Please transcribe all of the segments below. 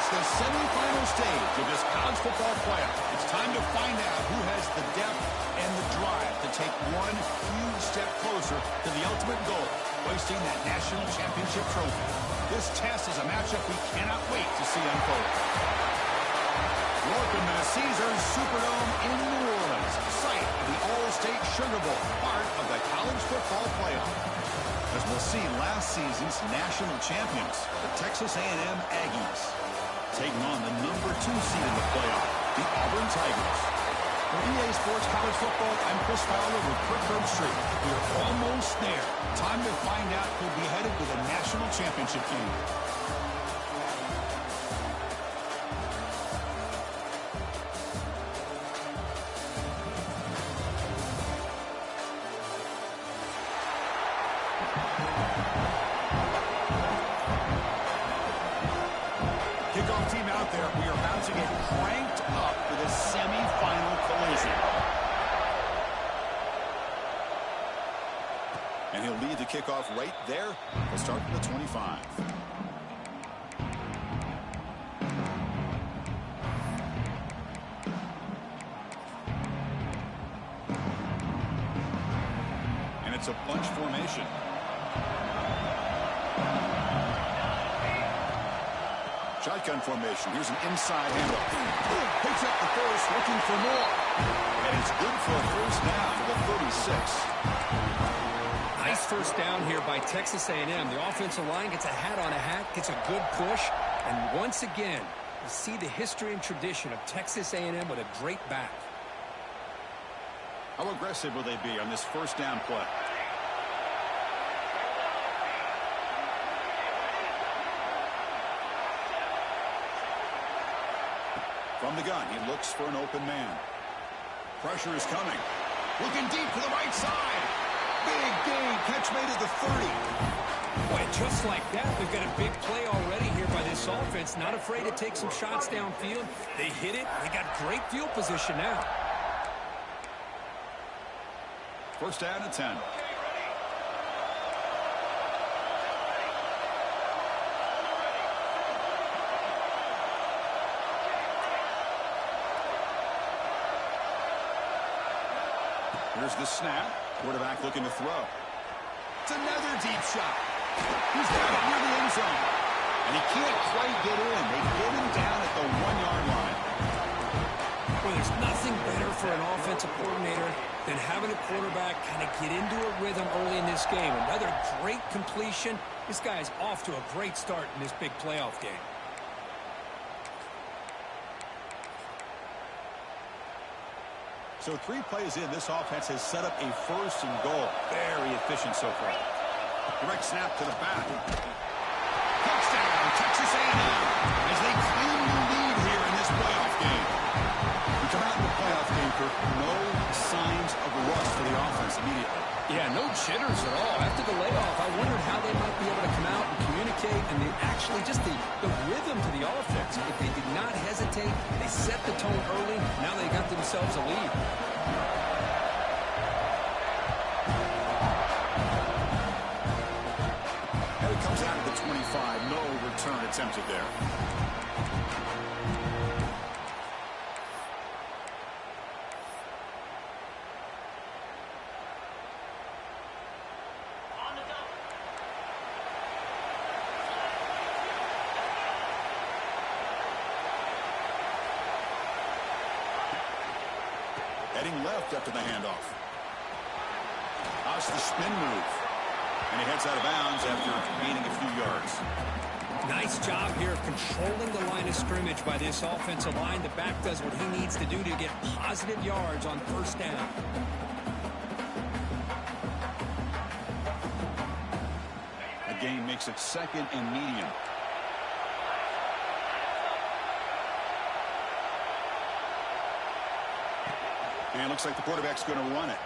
It's the semifinal stage of this college football playoff. It's time to find out who has the depth and the drive to take one huge step closer to the ultimate goal, hoisting that national championship trophy. This test is a matchup we cannot wait to see unfold. Welcome to the Caesars Superdome in New Orleans, site of the All-State Sugar Bowl, part of the college football playoff. As we'll see, last season's national champions, the Texas A&M Aggies, taking on the number 2 seed in the playoff, the Auburn Tigers. For EA Sports College Football, I'm Chris Fowler with Quick Herb Street. We are almost there. Time to find out who'll be headed to the national championship game. Kickoff team out there. We are about to get cranked up for this semi-final collision. And he'll lead the kickoff right there. We'll start from the 25. And it's a bunch formation. Shotgun formation. Here's an inside handoff. Picks up the first, looking for more. And it's good for a first down for the 36. Nice first down here by Texas A&M. The offensive line gets a hat on a hat, gets a good push. And once again, you see the history and tradition of Texas A&M with a great back. How aggressive will they be on this first down play? From the gun, he looks for an open man. Pressure is coming. Looking deep to the right side. Big gain. Catch made at the 30. Boy, just like that, we've got a big play already here by this offense. Not afraid to take some shots downfield. They hit it. They got great field position now. First down and 10. Here's the snap. Quarterback looking to throw. It's another deep shot. He's got it near the end zone. And he can't quite get in. They get him down at the 1-yard line. Well, there's nothing better for an offensive coordinator than having a quarterback kind of get into a rhythm early in this game. Another great completion. This guy is off to a great start in this big playoff game. So 3 plays in, this offense has set up a first and goal. Very efficient so far. Direct snap to the back. Touchdown, Texas A&M, as they claim the lead here in this playoff game. We come out in the playoff game, Kirk, no signs of rust for the offense immediately. Yeah, no jitters at all. After the layoff, I wondered how they might be able to come out and communicate, and actually just the rhythm to the offense. If they did not hesitate, they set the tone early. Now they got themselves a lead. And it comes out of the 25. No return attempted there. Heading left after the handoff. How's the spin move? And he heads out of bounds after gaining a few yards. Nice job here of controlling the line of scrimmage by this offensive line. The back does what he needs to do to get positive yards on first down. The gain makes it second and medium. And looks like the quarterback's going to run it.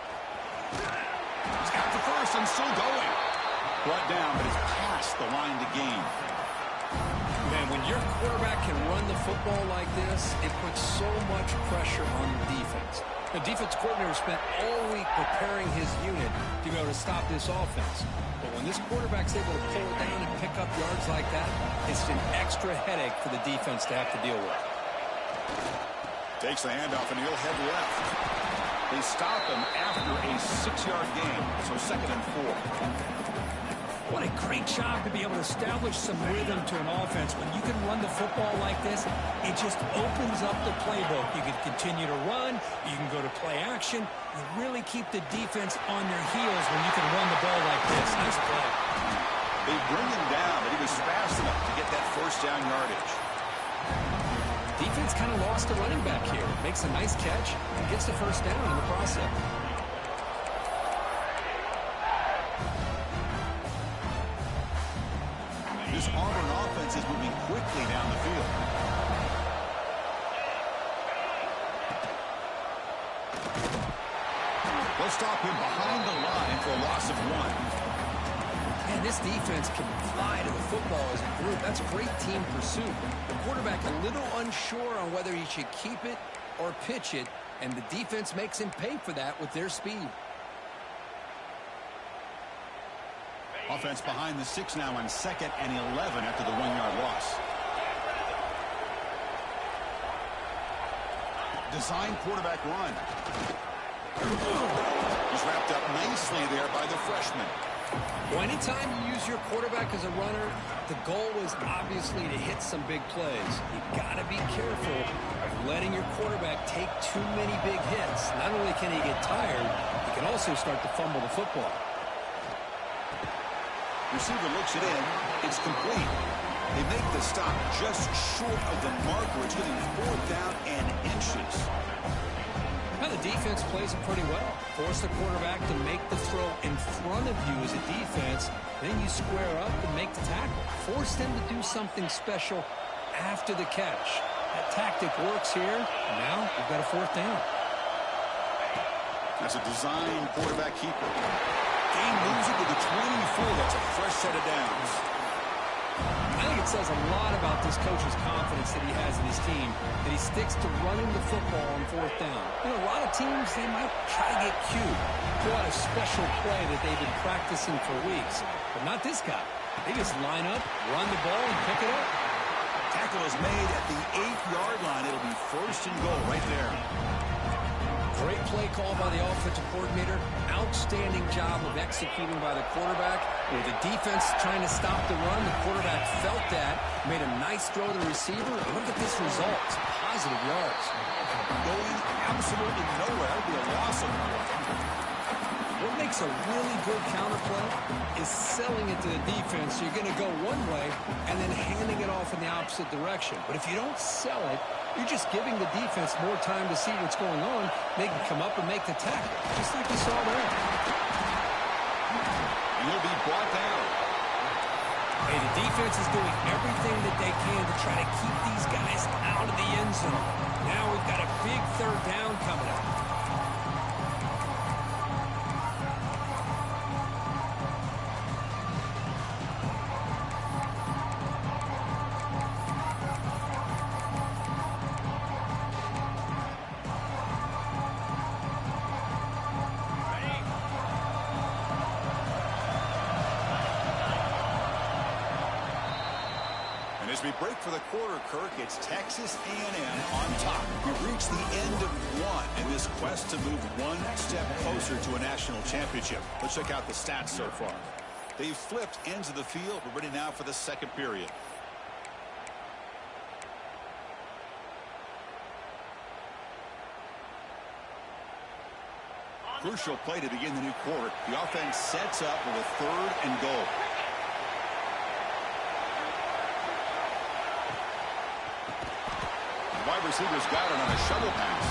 He's got the first and still going. Brought down, but it's past the line to gain. Man, when When your quarterback can run the football like this, it puts so much pressure on the defense. The defense coordinator spent all week preparing his unit to be able to stop this offense. But when this quarterback's able to pull it down and pick up yards like that, it's an extra headache for the defense to have to deal with. Takes the handoff, and he'll head left. They stop him after a 6-yard gain, so 2nd and 4. What a great job to be able to establish some rhythm to an offense. When you can run the football like this, it just opens up the playbook. You can continue to run. You can go to play action. You really keep the defense on their heels when you can run the ball like this. Nice play. They bring him down, but he was fast enough to get that 1st down yardage. Defense kind of lost a running back here. Makes a nice catch and gets the 1st down in the process. This Auburn offense is moving quickly down the field. They'll stop him behind the line for a loss of 1. Man, this defense can fly to the football as a group. That's great team pursuit. The quarterback a little unsure on whether he should keep it or pitch it, and the defense makes him pay for that with their speed. Offense behind the 6 now on 2nd and 11 after the 1-yard loss. Design quarterback run. He's wrapped up nicely there by the freshman. Well, anytime you use your quarterback as a runner, the goal is obviously to hit some big plays. You've got to be careful of letting your quarterback take too many big hits. Not only can he get tired, he can also start to fumble the football. Receiver looks it in. It's complete. They make the stop just short of the marker. It's getting 4th down and inches. Now the defense plays it pretty well. Force the quarterback to make the throw in front of you as a defense. Then you square up and make the tackle. Force them to do something special after the catch. That tactic works here. And now we've got a 4th down. That's a design quarterback keeper. Game moves it to the 24. That's a fresh set of downs. I think it says a lot about this coach's confidence that he has in his team, that he sticks to running the football on 4th down. You know, a lot of teams, they might try to get cute, pull out a special play that they've been practicing for weeks. But not this guy. They just line up, run the ball, and pick it up. Tackle is made at the 8-yard line. It'll be 1st and goal right there. Great play call by the offensive coordinator. Outstanding job of executing by the quarterback. With the defense trying to stop the run, the quarterback felt that, made a nice throw to the receiver. Look at this result. It's positive yards. Going absolutely nowhere. It'll be a loss of 1. What makes a really good counterplay is selling it to the defense. So you're going to go one way and then handing it off in the opposite direction. But if you don't sell it, you're just giving the defense more time to see what's going on. They can come up and make the tackle, just like we saw there. He'll be brought down. Hey, the defense is doing everything that they can to try to keep these guys out of the end zone. Now we've got a big 3rd down coming up. As we break for the quarter, Kirk, it's Texas A&M on top. We've reached the end of 1 in this quest to move 1 step closer to a national championship. Let's check out the stats so far. They've flipped ends of the field. We're ready now for the 2nd period. Crucial play to begin the new quarter. The offense sets up with a 3rd and goal. Wide receivers got it on a shovel pass.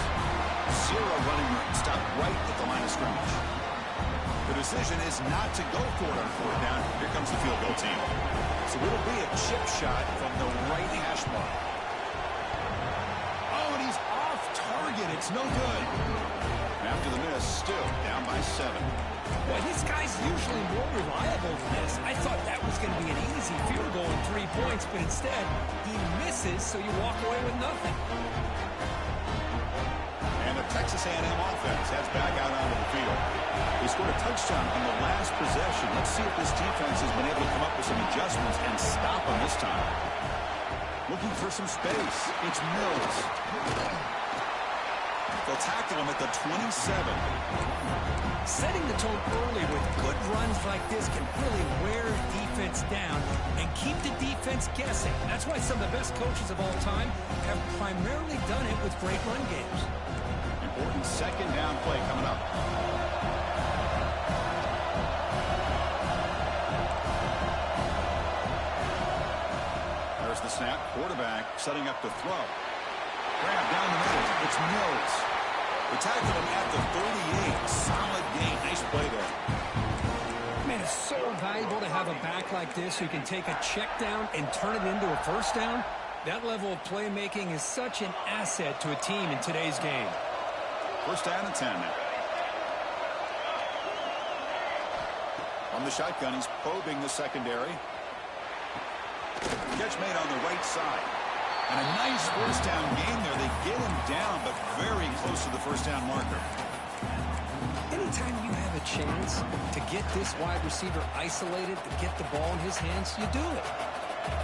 0 running room. Stop right at the line of scrimmage. The decision is not to go for it on 4th down. Here comes the field goal team. So it'll be a chip shot from the right hash mark. Oh, and he's off target. It's no good. And after the miss, still down by 7. Boy, this guy's usually more reliable than this. I thought that was going to be an easy field goal and 3 points, but instead, he misses, so you walk away with nothing. And the Texas A&M offense heads back out onto the field. They scored a touchdown on the last possession. Let's see if this defense has been able to come up with some adjustments and stop them this time. Looking for some space. It's Mills. They'll tackle him at the 27. Setting the tone early with good runs like this can really wear defense down and keep the defense guessing. That's why some of the best coaches of all time have primarily done it with great run games. Important second down play coming up. There's the snap. Quarterback setting up to throw. Grab down the middle. It's Mills. They tackle him at the 38. Solid gain. Nice play there. Man, it's so valuable to have a back like this who can take a check down and turn it into a first down. That level of playmaking is such an asset to a team in today's game. First down and 10 now. On the shotgun, he's probing the secondary. Catch made on the right side. And a nice first down gain there. They get him down, but very close to the first down marker. Anytime you have a chance to get this wide receiver isolated, to get the ball in his hands, you do it.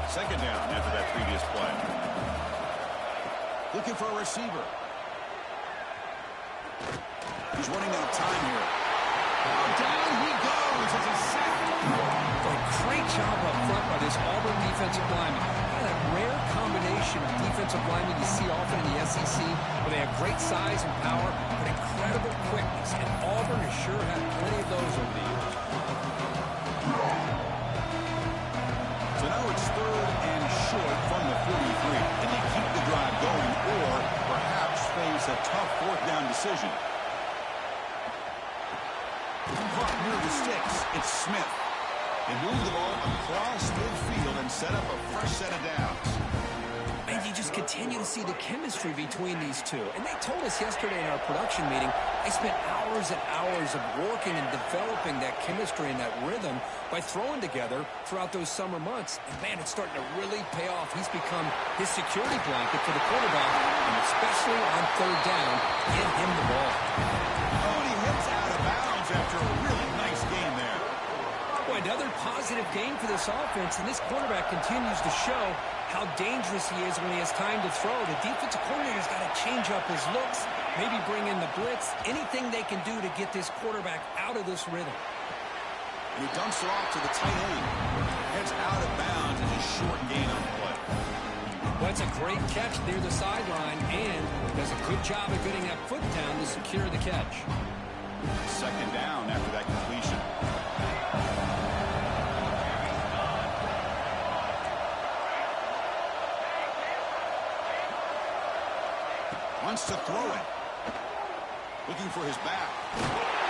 Second down after that previous play. Looking for a receiver. He's running out of time here. Down he goes. It's a sack. Great job up front by this Auburn defensive lineman. Kind of that rare combination of defensive linemen you see often in the SEC, where they have great size and power, but incredible quickness. And Auburn has sure had plenty of those over the years. So now it's third and short from the 43. Can they keep the drive going or perhaps face a tough fourth down decision? Caught near the sticks. It's Smith. They move the ball across midfield and set up a fresh set of downs. And you just continue to see the chemistry between these two. And they told us yesterday in our production meeting, they spent hours and hours of working and developing that chemistry and that rhythm by throwing together throughout those summer months. And, man, it's starting to really pay off. He's become his security blanket for the quarterback, and especially on third down, get him the ball. Oh, and he hits out of bounds after a really nice game there. Boy, another positive game for this offense, and this quarterback continues to show how dangerous he is when he has time to throw. The defensive coordinator's got to change up his looks, maybe bring in the blitz, anything they can do to get this quarterback out of this rhythm. And he dumps it off to the tight end. Heads out of bounds and a short gain on the play. Well, it's a great catch near the sideline and does a good job of getting that foot down to secure the catch. Second down after that completion. Wants to throw it. Looking for his back.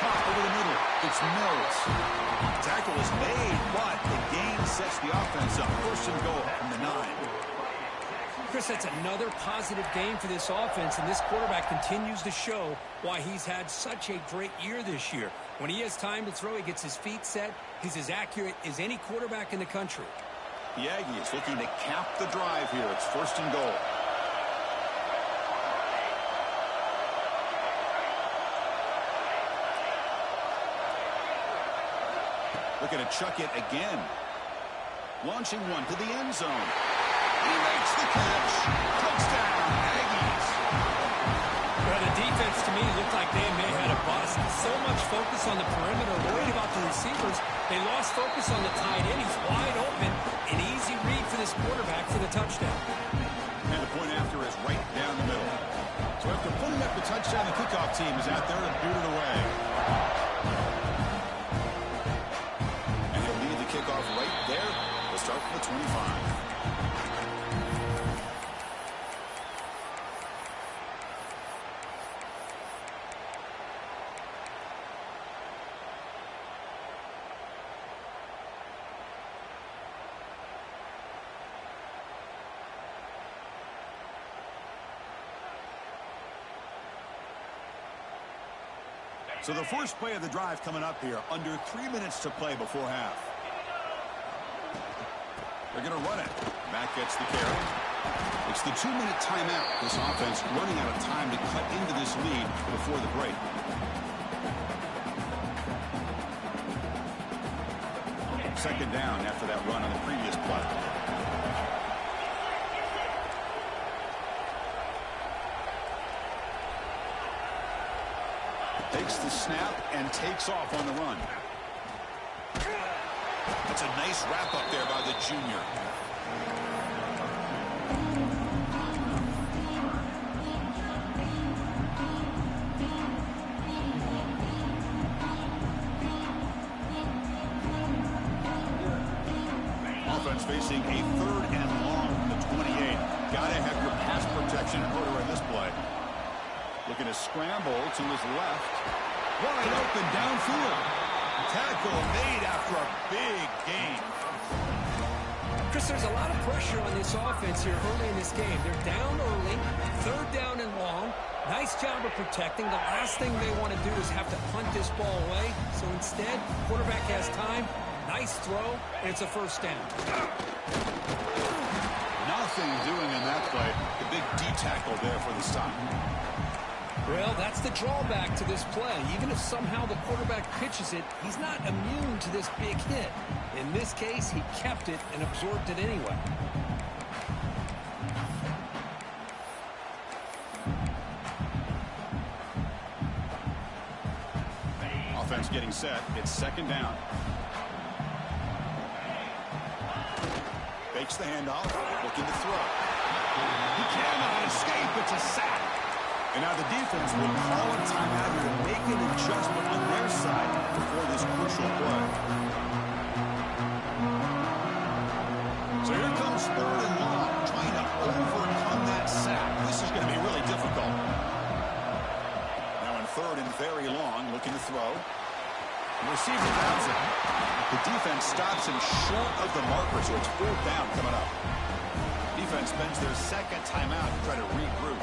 Caught over the middle. It's Mills. Tackle is made, but the gain sets the offense up. First and goal from the 9. Chris, that's another positive game for this offense, and this quarterback continues to show why he's had such a great year this year. When he has time to throw, he gets his feet set. He's as accurate as any quarterback in the country. The Aggies looking to cap the drive here. It's first and goal. Looking to chuck it again. Launching one to the end zone. He makes the catch. Touchdown, Aggies. Well, the defense to me looked like they may have had a bust. So much focus on the perimeter, worried about the receivers. They lost focus on the tight end. He's wide open. An easy read for this quarterback for the touchdown. And the point after is right down the middle. So after putting up the touchdown, the kickoff team is out there to boot it away. And he'll lead the kickoff right there. We'll start from the 25. So the first play of the drive coming up here, under 3 minutes to play before half. They're going to run it. Matt gets the carry. It's the 2-minute timeout. This offense running out of time to cut into this lead before the break. Second down after that run on the previous play. Takes the snap and takes off on the run. That's a nice wrap up there by the junior. Offense facing a 3rd and long from the 28. Gotta have your pass protection in order in this play. Looking to scramble to his left. Wide open downfield. Tackle made after a big gain. Chris, there's a lot of pressure on this offense here early in this game. They're down early, 3rd down and long. Nice job of protecting. The last thing they want to do is have to punt this ball away. So instead, quarterback has time. Nice throw, and it's a 1st down. Nothing doing in that play. The big D tackle there for the stop. Well, that's the drawback to this play. Even if somehow the quarterback pitches it, he's not immune to this big hit. In this case, he kept it and absorbed it anyway. Offense getting set. It's 2nd down. Fakes the handoff. Looking to throw. He cannot escape. It's a sack. And now the defense will call a timeout here to make an adjustment on their side before this crucial play. So here comes 3rd and long, trying to overcome that sack. This is going to be really difficult. Now in 3rd and very long, looking to throw. The receiver grabs it. The defense stops him short of the marker, so it's 4th down coming up. Defense spends their 2nd timeout to try to regroup.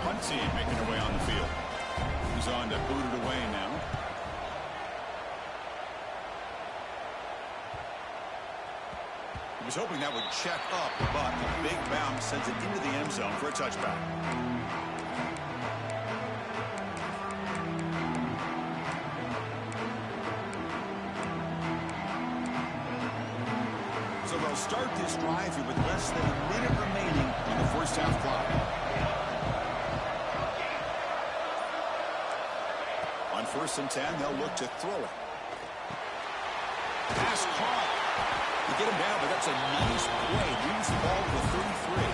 Punt team making their way on the field. He's on to boot it away now. He was hoping that would check up, but a big bounce sends it into the end zone for a touchback. So they'll start this drive here with less than a minute remaining on the 1st half clock. On 1st and 10, they'll look to throw it. Pass caught. They get him down, but that's a nice play. Leads the ball to the 33.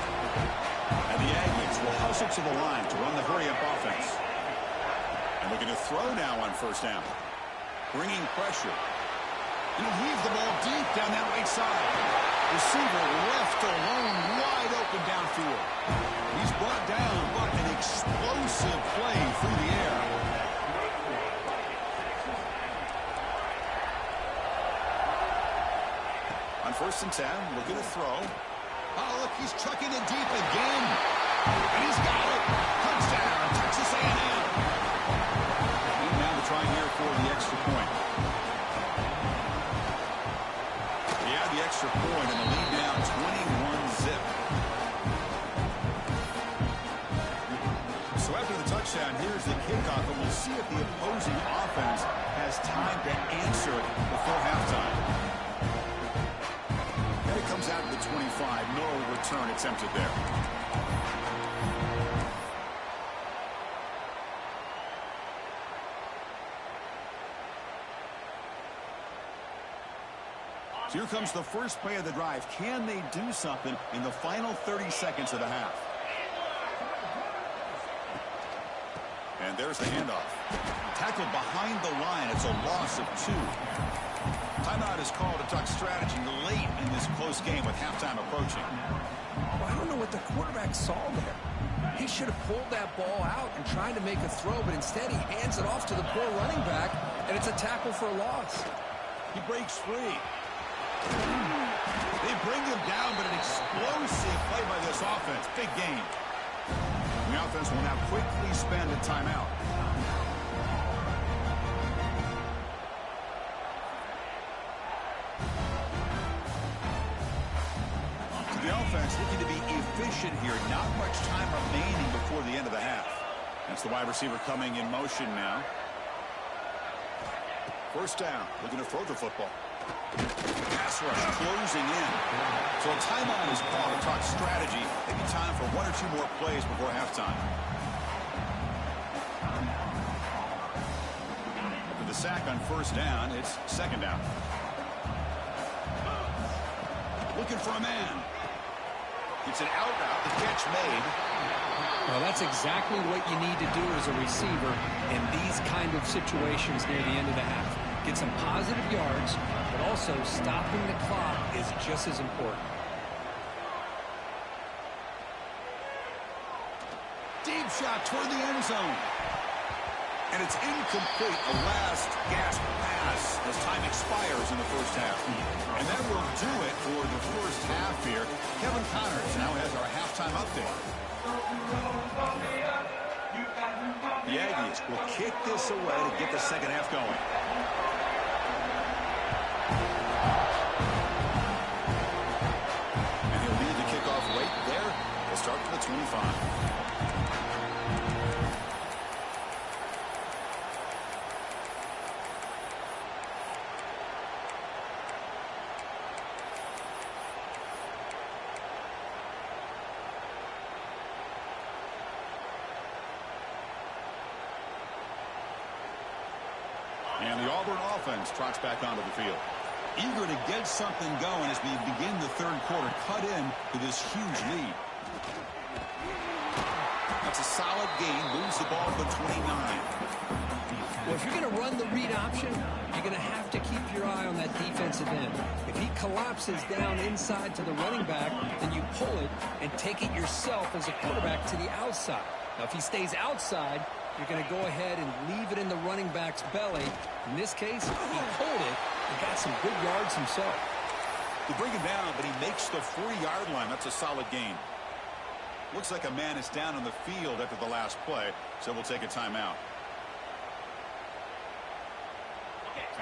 And the Aggies will hustle to the line to run the hurry-up offense. And looking to throw now on 1st down. Bringing pressure. He'll weave the ball deep down that right side. Receiver left alone, wide open downfield. He's brought down, but an explosive play through the air. On 1st and 10, looking to throw. Oh, look, he's chucking it deep again. And he's got it. Touchdown, Texas A&M. And now to try here for the extra point. Yeah, the extra point, and the lead now 21-zip. So after the touchdown, here's the kickoff, and we'll see if the opposing offense has time to answer it before halftime. And it comes out to the 25. No return attempted there. So here comes the first play of the drive. Can they do something in the final 30 seconds of the half? And there's the handoff. Tackled behind the line. It's a loss of 2. Timeout is called to talk strategy late in this close game with halftime approaching. Well, I don't know what the quarterback saw there. He should have pulled that ball out and tried to make a throw, but instead he hands it off to the poor running back, and it's a tackle for a loss. He breaks free. They bring him down, but an explosive play by this offense. Big game. The offense will now quickly spend a timeout. efficient here. Not much time remaining before the end of the half. That's the wide receiver coming in motion now. First down, looking to throw the football. Pass rush closing in. So a timeout is called to talk strategy. Maybe time for one or two more plays before halftime. After the sack on first down, it's second down. Looking for a man. It's an out route. The catch made. Well, that's exactly what you need to do as a receiver in these kind of situations near the end of the half. Get some positive yards, but also stopping the clock is just as important. Deep shot toward the end zone. And it's incomplete. A last gasp pass as time expires in the first half. And that will do it for the first half here. Kevin Connors now has our halftime update. The Aggies will kick this away to get the second half going. And he'll lead the kickoff right there. He'll start from the 25. And the Auburn offense trots back onto the field. Eager to get something going as we begin the third quarter. Cut in to this huge lead. That's a solid gain. Moves the ball to 29. Well, if you're going to run the read option, you're going to have to keep your eye on that defensive end. If he collapses down inside to the running back, then you pull it and take it yourself as a quarterback to the outside. Now, if he stays outside, you're going to go ahead and leave it in the running back's belly. In this case, he pulled it and got some good yards himself. They bring him down, but he makes the 40-yard line. That's a solid gain. Looks like a man is down on the field after the last play, so we'll take a timeout.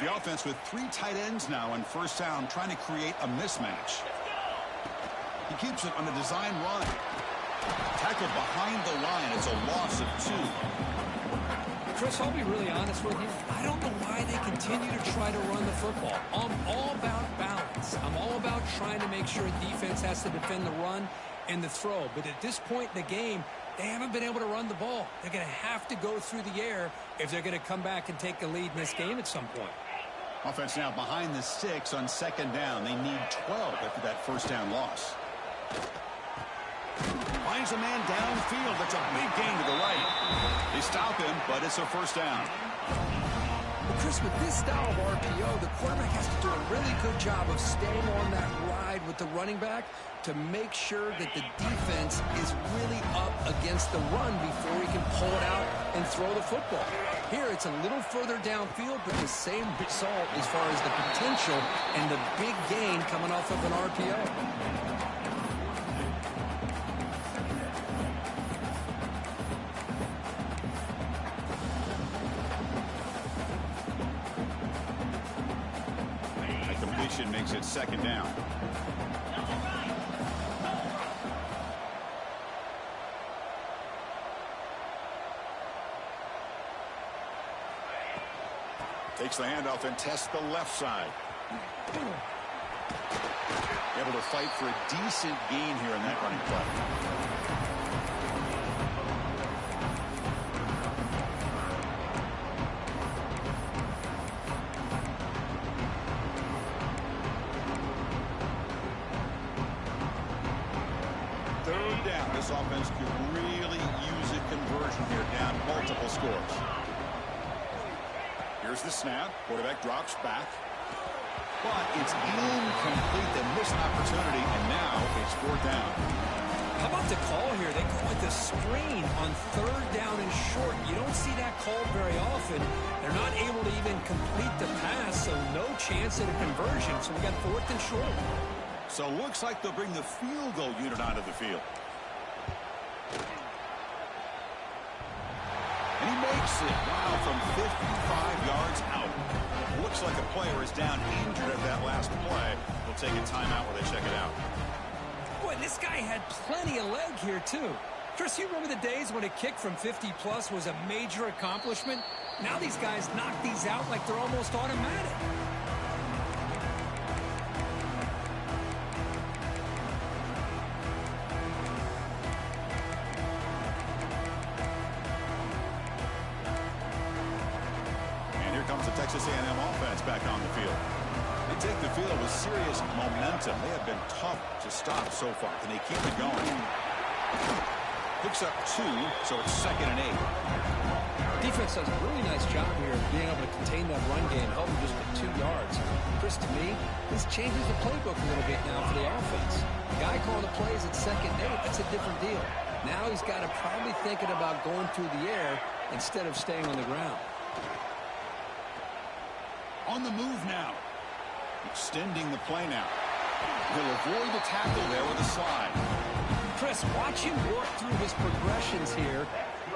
The offense with three tight ends now on first down, trying to create a mismatch. He keeps it on a design run. Tackled behind the line. It's a loss of 2. Chris, I'll be really honest with you. I don't know why they continue to try to run the football. I'm all about balance. I'm all about trying to make sure defense has to defend the run and the throw. But at this point in the game, they haven't been able to run the ball. They're going to have to go through the air if they're going to come back and take the lead in this game at some point. Offense now behind the 6 on second down. They need 12 after that first down loss. Finds a man downfield. That's a big gain to the right. They stop him, but it's a first down. Well, Chris, with this style of RPO, the quarterback has to do a really good job of staying on that ride with the running back to make sure that the defense is really up against the run before he can pull it out and throw the football. Here, it's a little further downfield, but the same result as far as the potential and the big gain coming off of an RPO. Makes it second down. Takes the handoff and tests the left side. Able to fight for a decent gain here in that running play. This offense could really use a conversion here, down multiple scores. Here's the snap. Quarterback drops back. But it's incomplete. They miss an opportunity, and now it's fourth down. How about the call here? They call it the screen on third down and short. You don't see that called very often. They're not able to even complete the pass, so no chance at a conversion. So we got fourth and short. So it looks like they'll bring the field goal unit onto the field. And he makes it. Wow, from 55 yards out. Looks like a player is down injured at that last play. We'll take a timeout while they check it out. Boy, and this guy had plenty of leg here, too. Chris, you remember the days when a kick from 50-plus was a major accomplishment? Now these guys knock these out like they're almost automatic. And here comes the Texas A&M offense back on the field. They take the field with serious momentum. They have been tough to stop so far. Can they keep it going? Picks up 2, so it's 2nd and 8. Defense does a really nice job here of being able to contain that run game, help them just with 2 yards. Chris, to me, this changes the playbook a little bit now for the offense. The guy calling the plays at 2nd and 8, that's a different deal. Now he's got to probably thinking about going through the air instead of staying on the ground. On the move now. Extending the play now. He'll avoid the tackle there with a slide. Chris, watch him work through his progressions here.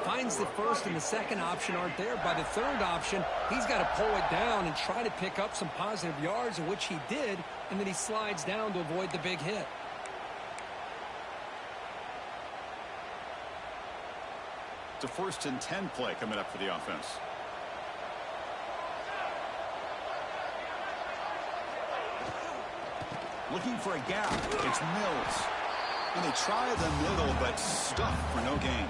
Finds the first and the second option aren't there. By the third option, he's got to pull it down and try to pick up some positive yards, in which he did, and then he slides down to avoid the big hit. It's a 1st and 10 play coming up for the offense. Looking for a gap. It's Mills. And they try the middle, but stuck for no gain.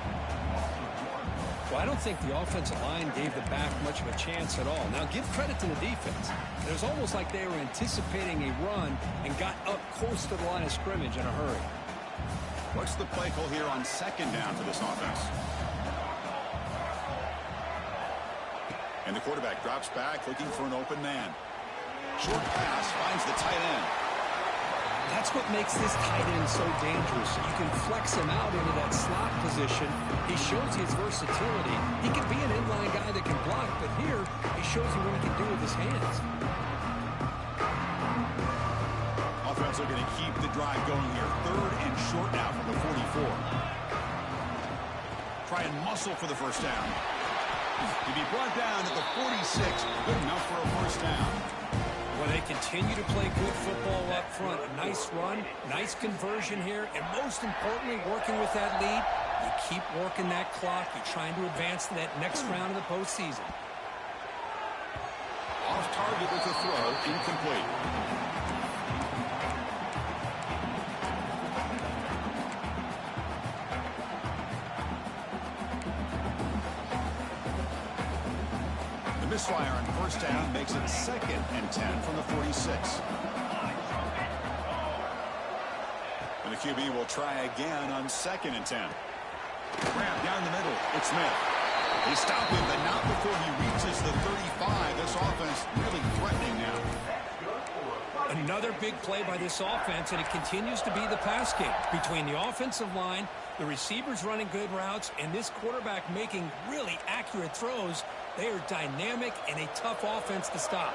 Well, I don't think the offensive line gave the back much of a chance at all. Now, give credit to the defense. It was almost like they were anticipating a run and got up close to the line of scrimmage in a hurry. What's the play call here on 2nd down for this offense? And the quarterback drops back, looking for an open man. Short pass finds the tight end. That's what makes this tight end so dangerous. You can flex him out into that slot position. He shows his versatility. He can be an inline guy that can block, but here he shows you what he can do with his hands. Offense looking to keep the drive going here. 3rd and short now from the 44. Try and muscle for the first down. To be brought down at the 46. Good enough for a first down. Well, they continue to play good football up front. A nice run, nice conversion here, and most importantly, working with that lead, you keep working that clock. You're trying to advance to that next round of the postseason. Off target with a throw, incomplete. Misfire on first down makes it 2nd and 10 from the 46. And the QB will try again on 2nd and 10. Grab down the middle. It's Smith. They stop him, but not before he reaches the 35. This offense really threatening now. Another big play by this offense, and it continues to be the pass game between the offensive line, the receivers running good routes, and this quarterback making really accurate throws. They are dynamic and a tough offense to stop.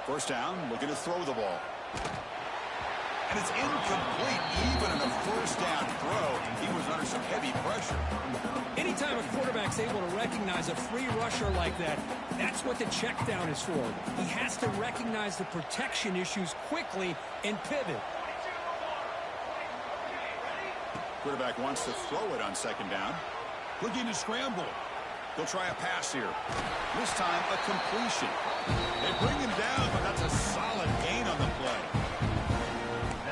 First down, looking to throw the ball. And it's incomplete, even on a first down throw. He was under some heavy pressure. Anytime a quarterback's able to recognize a free rusher like that, that's what the check down is for. He has to recognize the protection issues quickly and pivot. Quarterback wants to throw it on 2nd down. Looking to scramble. He'll try a pass here. This time, a completion. They bring him down, but that's a solid gain on the play.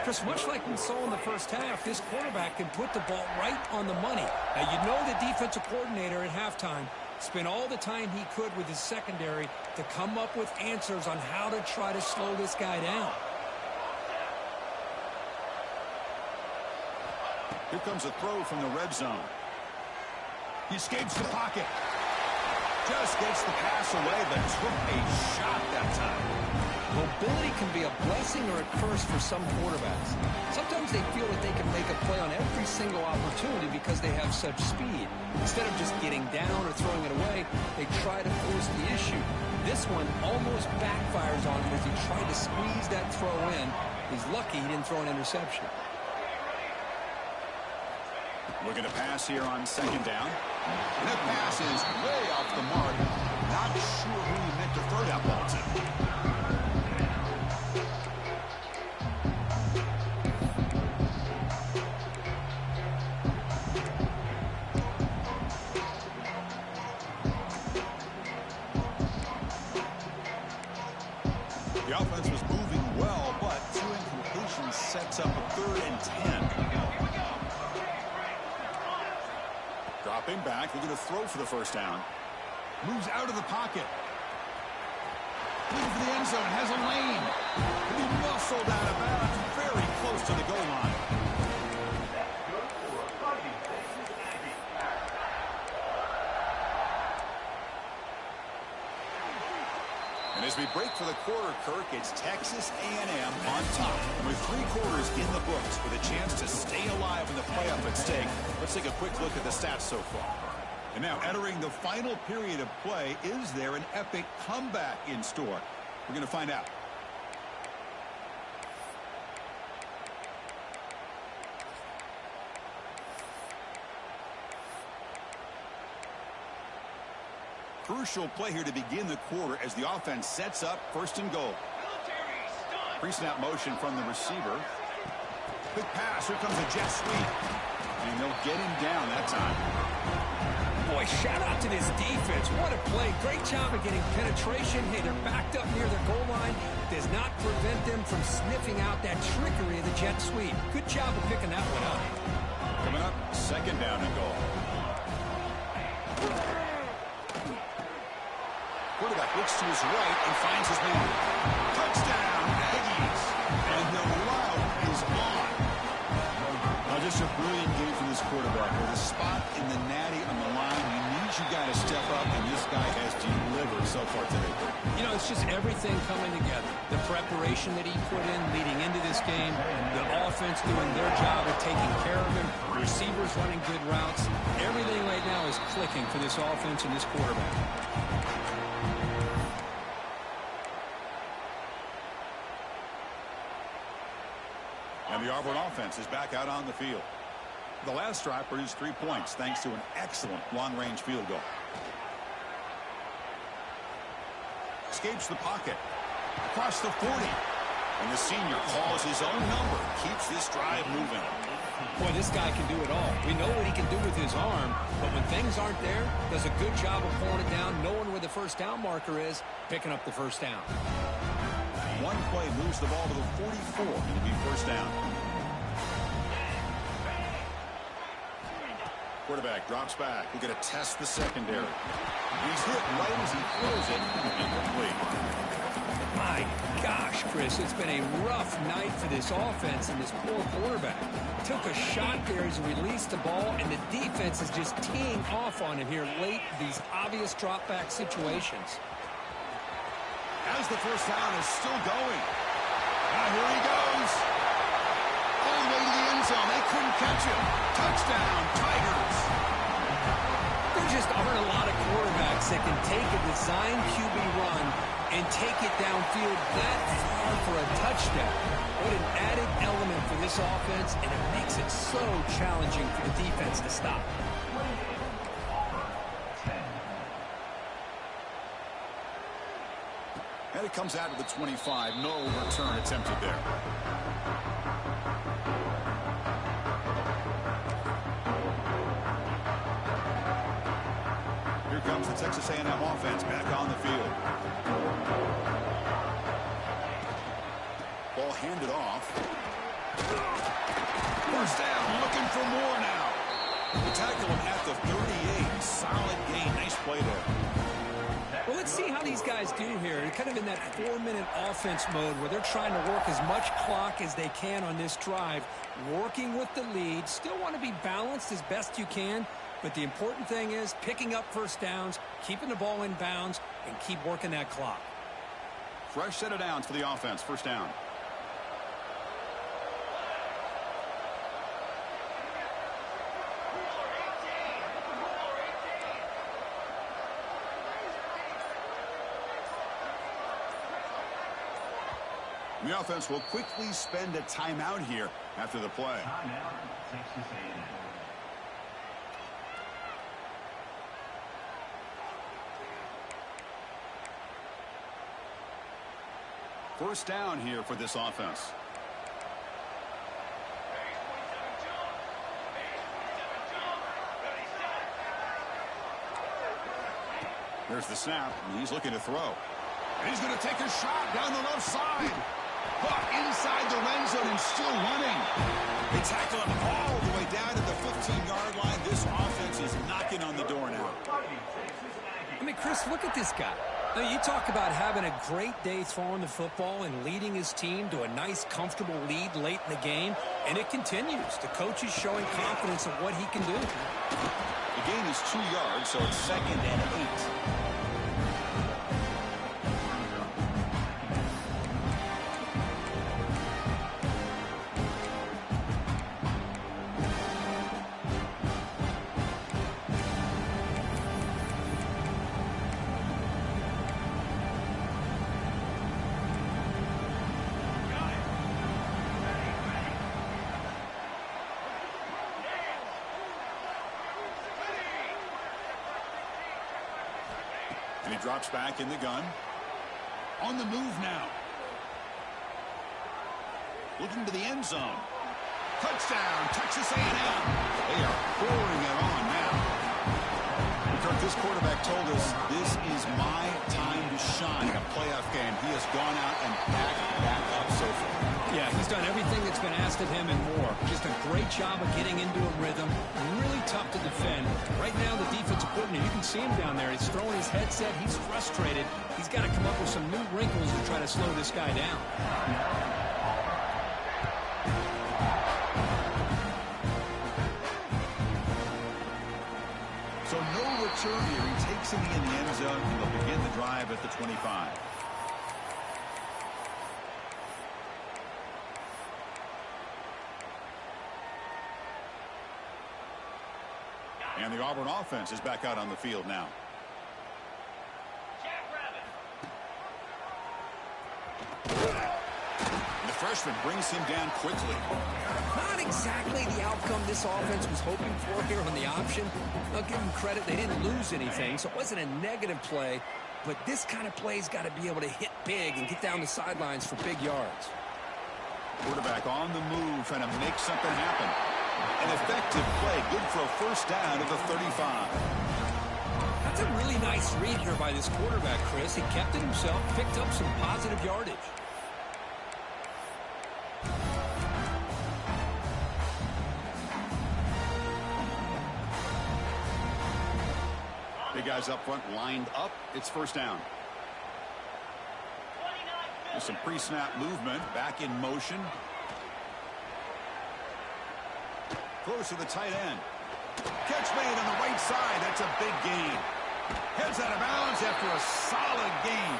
Chris, much like we saw in the first half, this quarterback can put the ball right on the money. Now, you know the defensive coordinator at halftime spent all the time he could with his secondary to come up with answers on how to try to slow this guy down. Here comes a throw from the red zone. He escapes the pocket. Just gets the pass away, but took a shot that time. Mobility can be a blessing or a curse for some quarterbacks. Sometimes they feel that they can make a play on every single opportunity because they have such speed. Instead of just getting down or throwing it away, they try to force the issue. This one almost backfires on him as he tried to squeeze that throw in. He's lucky he didn't throw an interception. Looking to pass here on second down. And that pass is way off the mark. Not sure who he meant to throw that ball to. The offense was moving well, but two incompletions sets up a 3rd and 10. Dropping back, looking to throw for the first down. Moves out of the pocket. Looking for the end zone, has a lane. He muscled out of bounds, very close to the goal line. And as we break for the quarter, Kirk, it's Texas A&M on top. With 3 quarters in the books with a chance to stay alive in the playoff at stake, let's take a quick look at the stats so far. And now entering the final period of play, is there an epic comeback in store? We're going to find out. Crucial play here to begin the quarter as the offense sets up 1st and goal. Pre-snap motion from the receiver. Quick pass. Here comes a jet sweep. And they'll get him down that time. Boy, shout out to this defense. What a play. Great job of getting penetration. Hey, they're backed up near their goal line. Does not prevent them from sniffing out that trickery of the jet sweep. Good job of picking that one up. Coming up, 2nd down and goal. Quarterback looks to his right and finds his man. Touchdown, Aggies. And the route is on. Now, just a brilliant game for this quarterback. With a spot in the natty on the line, he needs you guys to step up, and this guy has delivered so far today. You know, it's just everything coming together. The preparation that he put in leading into this game, the offense doing their job of taking care of him, receivers running good routes. Everything right now is clicking for this offense and this quarterback. And the Auburn offense is back out on the field. The last drive produced 3 points thanks to an excellent long-range field goal. Escapes the pocket. Across the 40. And the senior calls his own number. Keeps this drive moving. Boy, this guy can do it all. We know what he can do with his arm, but when things aren't there, does a good job of pulling it down, knowing where the first down marker is, picking up the first down. One play moves the ball to the 44. It'll be first down. Quarterback drops back. We're going to test the secondary. He's hit right as he throws it. Incomplete. My gosh, Chris, it's been a rough night for this offense and this poor quarterback. Took a shot there as he released the ball, and the defense is just teeing off on him here late, these obvious drop-back situations. As the first down is still going. Now here he goes. All the way to the end zone. They couldn't catch him. Touchdown, Tigers. There just aren't a lot of quarterbacks that can take a design QB run and take it downfield that far for a touchdown. What an added element for this offense, and it makes it so challenging for the defense to stop. And it comes out of the 25. No return attempted there. Here comes the Texas A&M offense back on the field. Ball handed off. First down, looking for more now. They tackle him at the 38. Solid gain. Nice play there. Well, let's see how these guys do here. They're kind of in that 4-minute offense mode where they're trying to work as much clock as they can on this drive, working with the lead. Still want to be balanced as best you can, but the important thing is picking up first downs, keeping the ball in bounds, and keep working that clock. Fresh set of downs for the offense. First down. The offense will quickly spend a timeout here after the play. First down here for this offense. Here's the snap, and he's looking to throw. And he's going to take a shot down the left side. But inside the red zone and still running. They tackle him all the way down to the 15-yard line. This offense is knocking on the door now. I mean, Chris, look at this guy. I mean, you talk about having a great day throwing the football and leading his team to a nice, comfortable lead late in the game, and it continues. The coach is showing confidence of what he can do. The gain is 2 yards, so it's 2nd and 8. And he drops back in the gun. On the move now. Looking to the end zone. Touchdown, Texas A&M. They are pouring it on now. Kirk, this quarterback told us this is my time to shine. A playoff game. He has gone out and backed that up so far. Yeah, he's done everything that's been asked of him and more. Just a great job of getting into a rhythm. Really tough to defend. Right now, the defensive coordinator, you can see him down there. He's throwing his headset. He's frustrated. He's got to come up with some new wrinkles to try to slow this guy down. So no return here. He takes it in the end zone, and they'll begin the drive at the 25. And the Auburn offense is back out on the field now. And the freshman brings him down quickly. Not exactly the outcome this offense was hoping for here on the option. I'll give them credit. They didn't lose anything, so it wasn't a negative play. But this kind of play's got to be able to hit big and get down the sidelines for big yards. Quarterback on the move, trying to make something happen. An effective play, good for a first down at the 35. That's a really nice read here by this quarterback, Chris. He kept it himself, picked up some positive yardage. Big guys up front lined up. It's first down. There's some pre-snap movement, back in motion. Close to the tight end. Catch made on the right side. That's a big gain. Heads out of bounds after a solid gain.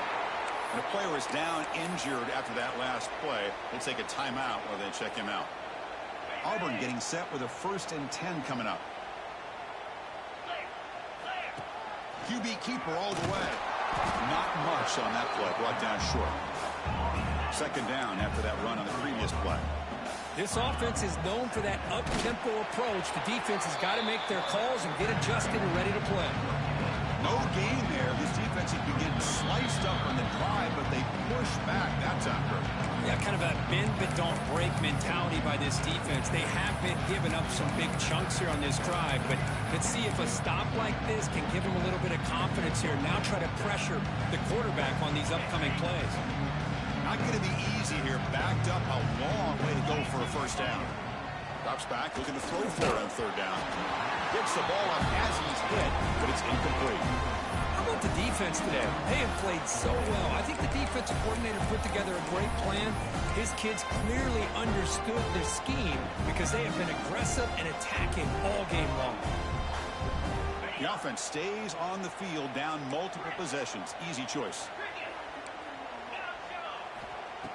And the player is down injured after that last play. They take a timeout while they check him out. Auburn getting set with a 1st and 10 coming up. QB keeper all the way. Not much on that play. Brought down short. 2nd down after that run on the previous play. This offense is known for that up-tempo approach. The defense has got to make their calls and get adjusted and ready to play. No gain there. This defense has been getting sliced up on the drive, but they push back that time. Yeah, kind of a bend but don't break mentality by this defense. They have been giving up some big chunks here on this drive, but let's see if a stop like this can give them a little bit of confidence here. Now try to pressure the quarterback on these upcoming plays. Not going to be easy here. Backed up a long way to go for a first down. Drops back, looking to throw for it on 3rd down. Gets the ball up as he's hit, but it's incomplete. How about the defense today? They have played so well. I think the defensive coordinator put together a great plan. His kids clearly understood the scheme because they have been aggressive and attacking all game long. The offense stays on the field, down multiple possessions. Easy choice.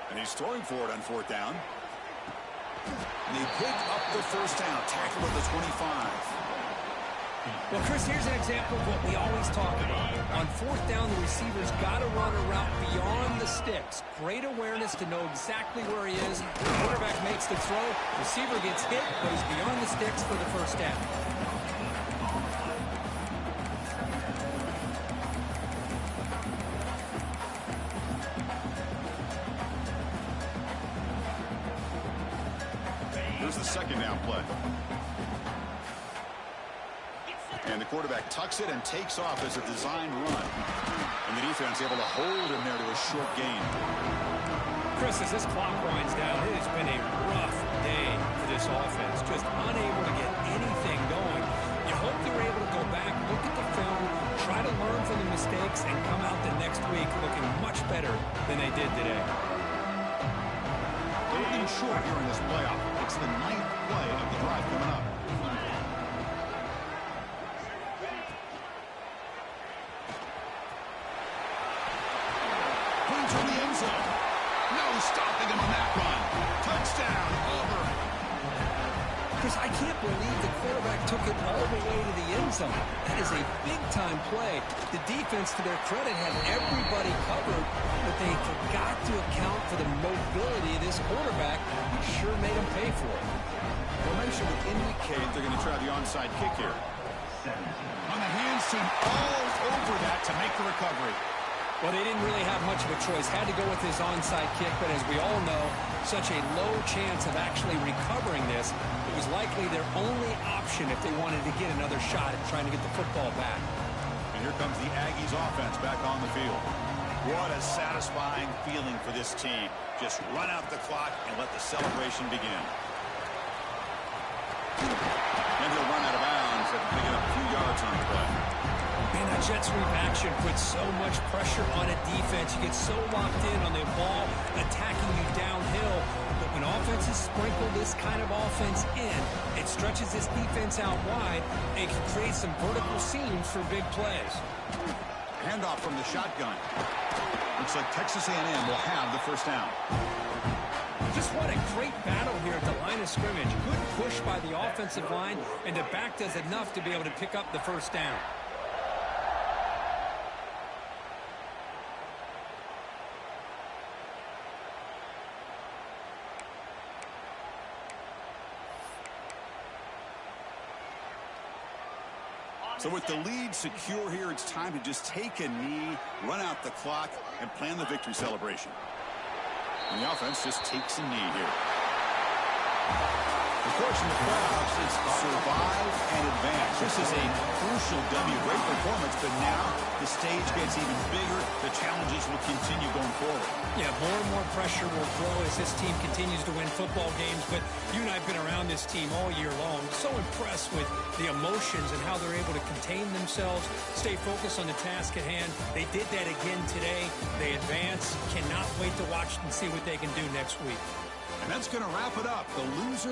And he's throwing for it on 4th down. And they pick up the first down. Tackle at the 25. Well, Chris, here's an example of what we always talk about. On 4th down, the receiver's got to run a route beyond the sticks. Great awareness to know exactly where he is. The quarterback makes the throw. Receiver gets hit, but he's beyond the sticks for the first down. second down play. And the quarterback tucks it and takes off as a design run. And the defense able to hold him there to a short gain. Chris, as this clock winds down, it has been a rough day for this offense. Just unable to get anything going. You hope they're able to go back, look at the film, try to learn from the mistakes, and come out the next week looking much better than they did today. Third and short here in this playoff. It's the 9th play of the drive coming up. Points from the end zone. No stopping him on that run. Touchdown, Auburn. Chris, I can't believe the quarterback took it all the way to the end zone. That is a big-time play. The defense, to their credit, had everybody covered, but they forgot to account for the mobility of this quarterback. Sure made him pay for it. Formation would indicate they're going to try the onside kick here. On the hands team, all over that to make the recovery. Well, they didn't really have much of a choice. Had to go with his onside kick, but as we all know, such a low chance of actually recovering this. It was likely their only option if they wanted to get another shot at trying to get the football back. And here comes the Aggies offense back on the field. What a satisfying feeling for this team. Just run out the clock and let the celebration begin. And he'll run out of bounds after picking up a few yards on the play. Man, that jet sweep action puts so much pressure on a defense. You get so locked in on the ball attacking you downhill. But when offenses sprinkle this kind of offense in, it stretches this defense out wide and can create some vertical seams for big plays. Handoff from the shotgun. Looks like Texas A&M will have the first down. Just what a great battle here at the line of scrimmage. Good push by the offensive line, and the back does enough to be able to pick up the first down. So with the lead secure here, it's time to just take a knee, run out the clock, and plan the victory celebration. And the offense just takes a knee here. Of course, in the playoffs, it's survive and advance. This is a crucial W. Great performance, but now the stage gets even bigger. The challenges will continue going forward. Yeah, more and more pressure will grow as this team continues to win football games. But you and I have been around this team all year long. So impressed with the emotions and how they're able to contain themselves, stay focused on the task at hand. They did that again today. They advance. Cannot wait to watch and see what they can do next week. And that's going to wrap it up. The loser